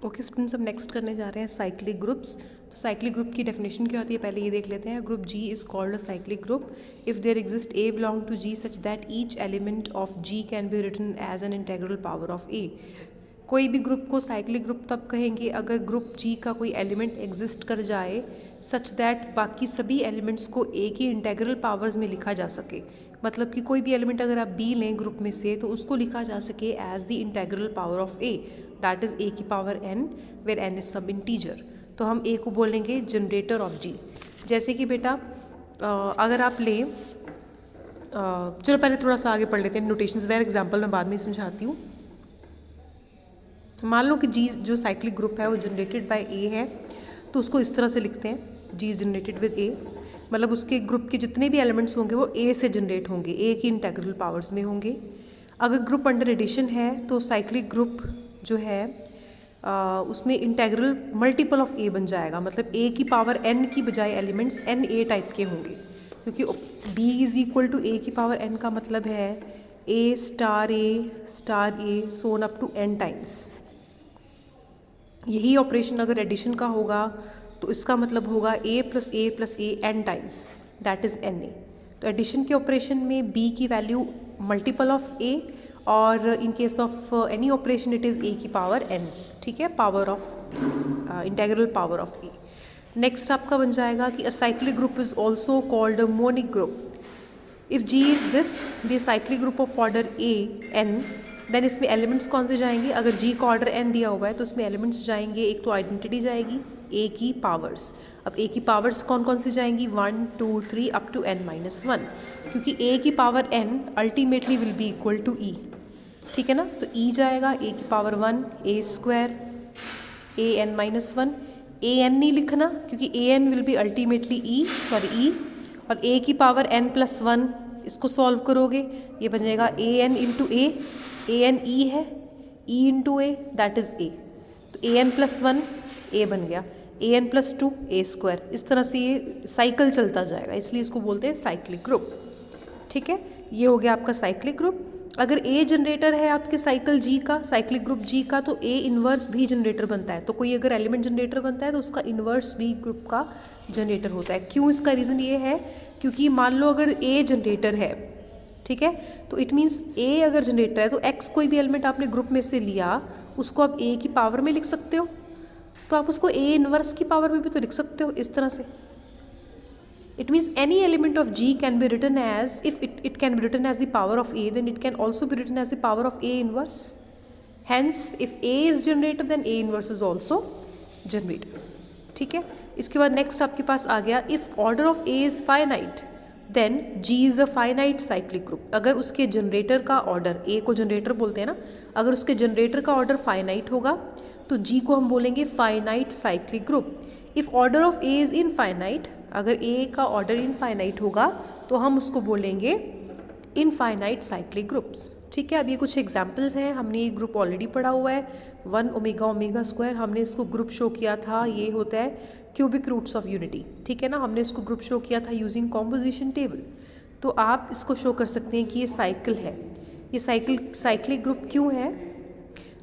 Okay students, हम next करने जा रहे हैं साइक्लिक ग्रुप्स। तो साइक्लिक ग्रुप की डेफिनेशन क्या होती है पहले ये देख लेते हैं। Group G is called a cyclic group if there exist a belong to G such that each element of G can be written as an integral power of a. कोई भी ग्रुप को साइक्लिक ग्रुप तब कहेंगे अगर group जी का कोई element exist कर जाए सच दैट बाकी सभी एलिमेंट्स को ए की इंटेग्रल पावर्स में लिखा जा सके। मतलब कि कोई भी एलिमेंट अगर आप बी लें ग्रुप में से तो उसको लिखा जा सके as the integral power of a, that is a की power n, where n is some integer. तो हम ए को बोलेंगे जनरेटर ऑफ जी। जैसे कि बेटा अगर आप लें चलो पहले थोड़ा सा आगे पढ़ लेते हैं नोटेशंस, वेयर एग्जांपल मैं बाद में समझाती हूँ। मान लो कि जी जो साइक्लिक ग्रुप है वो जनरेटेड बाय ए है, तो उसको इस तरह से लिखते हैं जी इज जनरेटेड विद ए। मतलब उसके ग्रुप के जितने भी एलिमेंट्स होंगे वो ए से जनरेट होंगे, ए की इंटेग्रल पावर्स में होंगे। अगर ग्रुप अंडर एडिशन है तो साइक्लिक ग्रुप जो है उसमें इंटेग्रल मल्टीपल ऑफ ए बन जाएगा। मतलब ए की पावर एन की बजाय एलिमेंट्स एन ए टाइप के होंगे, क्योंकि b is equal to a की पावर एन का मतलब है a star a so on up to n times. यही ऑपरेशन अगर एडिशन का होगा तो इसका मतलब होगा a plus a n times, that is n a. तो एडिशन के ऑपरेशन में बी की वैल्यू मल्टीपल ऑफ ए और in case of any operation it is a की पावर एन, ठीक है, power of integral power of a. Next आपका बन जाएगा कि a cyclic group is also called a monic group if G is this the cyclic group of order a n. Then इसमें elements कौन से जाएंगे, अगर जी का ऑर्डर एन दिया हुआ है तो इसमें एलिमेंट्स जाएंगे, एक तो आइडेंटिटी जाएगी ए की पावर्स। अब ए की पावर्स कौन कौन सी जाएंगी 1 2 3 अप टू n माइनस 1, क्योंकि ए की power n ultimately will be equal to e, ठीक है ना। तो ई जाएगा ए की power 1 a square a n minus 1। A n नहीं लिखना क्योंकि a n will be ultimately e, और ए की पावर n प्लस 1 इसको सॉल्व करोगे ये बन जाएगा A N into A N E है, E into A that is ए। तो ए एन प्लस 1 ए बन गया, A N plus 2 A square. इस तरह से ये साइकिल चलता जाएगा, इसलिए इसको बोलते हैं साइक्लिक ग्रुप, ठीक है। ये हो गया आपका साइक्लिक ग्रुप। अगर ए जनरेटर है आपके साइकिल जी का, साइक्लिक ग्रुप जी का, तो ए इन्वर्स भी जनरेटर बनता है। तो कोई अगर एलिमेंट जनरेटर बनता है तो उसका इन्वर्स भी ग्रुप का जनरेटर होता है। क्यों, इसका रीज़न ये है क्योंकि मान लो अगर ए जनरेटर है, ठीक है, तो इट मीन्स ए अगर जनरेटर है तो एक्स कोई भी एलिमेंट आपने ग्रुप में से लिया उसको आप ए की पावर में लिख सकते हो, तो आप उसको ए इन्वर्स की पावर में भी तो लिख सकते हो इस तरह से। It means any element of G can be written as if it can be written as the power of a then it can also be written as the power of a inverse. Hence if a is generator then a inverse is also generator, ठीक है। इसके बाद next आपके पास आ गया if order of a is finite then G is a finite cyclic group. अगर उसके जनरेटर का ऑर्डर, ए को जनरेटर बोलते हैं ना, अगर उसके जनरेटर का ऑर्डर फाइनाइट होगा तो जी को हम बोलेंगे finite cyclic group. If order of A is infinite, अगर ए का ऑर्डर इनफाइनाइट होगा तो हम उसको बोलेंगे इनफाइनाइट साइक्लिक ग्रुप्स, ठीक है। अब ये कुछ एग्जाम्पल्स हैं, हमने ये ग्रुप ऑलरेडी पढ़ा हुआ है 1 ओमेगा ओमेगा स्क्वायर, हमने इसको ग्रुप शो किया था, ये होता है क्यूबिक रूट्स ऑफ यूनिटी, ठीक है ना। हमने इसको ग्रुप शो किया था यूजिंग कॉम्पोजिशन टेबल। तो आप इसको शो कर सकते हैं कि ये साइकिल है। ये साइक्लिक ग्रुप क्यों है,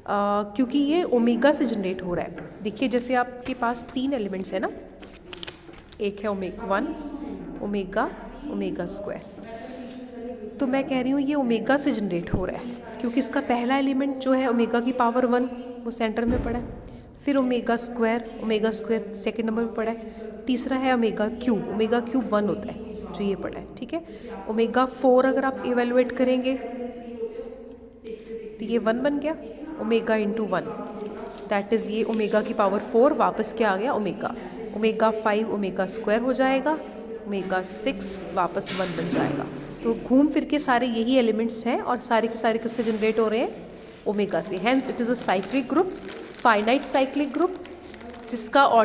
क्योंकि ये ओमेगा से जनरेट हो रहा है। देखिए जैसे आपके पास 3 एलिमेंट्स है ना, एक है ओमेगा 1 ओमेगा ओमेगा स्क्वायर, तो मैं कह रही हूँ ये ओमेगा से जनरेट हो रहा है क्योंकि इसका पहला एलिमेंट जो है ओमेगा की पावर 1 वो सेंटर में पड़ा है, फिर ओमेगा स्क्वायर सेकंड नंबर पे पड़ा है, तीसरा है ओमेगा क्यूब 1 होता है जो ये पड़ा है, ठीक है। ओमेगा 4 अगर आप इवेलुएट करेंगे तो ये 1 बन गया, ओमेगा इंटू 1 दैट इज़ ये ओमेगा की पावर 4 वापस क्या आ गया ओमेगा 5 ओमेगा स्क्वायर हो जाएगा, ओमेगा 6 वापस 1 बन जाएगा। तो घूम फिर के सारे यही एलिमेंट्स हैं और सारे के सारे किससे जनरेट हो रहे हैं ओमेगा से। Hence it is a cyclic group, finite cyclic group जिसका ऑर्डर